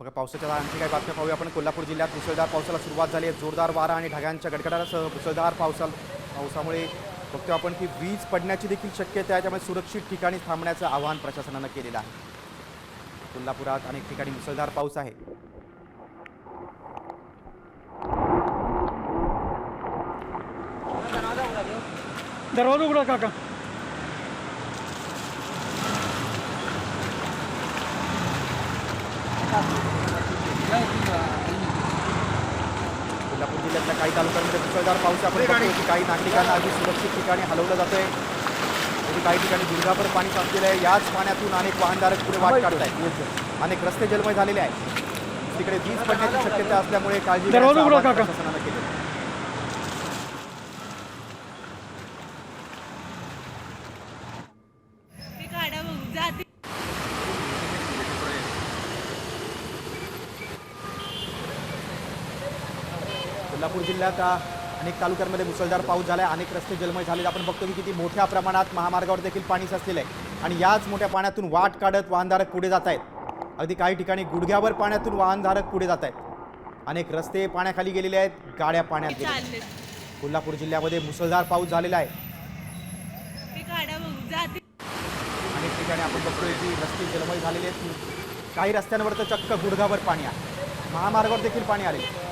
बघा पावसाच्या आणखी काही बातम्या पाहूया आपण। कोल्हापूर जिल्ह्यात मुसळधार पावसाला सुरुवात झाली आहे। जोरदार वारा आणि ढगांच्या गडगडाटासह मुसळधार पावसामुळे बघतो आपण की वीज पडण्याची देखील शक्यता आहे, त्यामुळे सुरक्षित ठिकाणी थांबण्याचं आवाहन प्रशासनानं केलेलं आहे। कोल्हापुरात अनेक ठिकाणी मुसळधार पाऊस आहे। दरवाजा उघडा काका। कोल्हापूर जिल्ह्यातल्या काही तालुक्यांमध्ये मुसळधार पाऊस आपण बघतोय की काही नागरिकांना अगदी सुरक्षित ठिकाणी हलवलं जातंय। तरी काही ठिकाणी गुडघाभर पाणी साचलेलं आहे। याच पाण्यातून अनेक वाहनधारक पुढे वाट काढतायत। अनेक रस्ते जलमय झालेले आहेत। तिकडे वीज पडण्याची शक्यता असल्यामुळे काळजी घेण्याचं आवाहन प्रशासनानं केलं। कोल्हापूर जिल्ह्यात अनेक तालुक्यांमध्ये मुसळधार पाऊस झाला आहे। अनेक रस्ते जलमय झालेले आपण बघतो की किती मोठ्या प्रमाणात महामार्गावर देखील पाणी साचलेलं आहे आणि याच मोठ्या पाण्यातून वाट काढत वाहनधारक पुढे जात आहेत। अगदी काही ठिकाणी गुडघ्यावर पाण्यातून वाहनधारक पुढे जात आहेत। अनेक रस्ते पाण्याखाली गेलेले आहेत, गाड्या पाण्यात गेल्या। कोल्हापूर जिल्ह्यामध्ये मुसळधार पाऊस झालेला आहे। अनेक ठिकाणी आपण बघतोय की रस्ते जलमय झालेले आहेत। काही रस्त्यांवर तर चक्क गुडघाभर पाणी आहे। महामार्गावर देखील पाणी आले।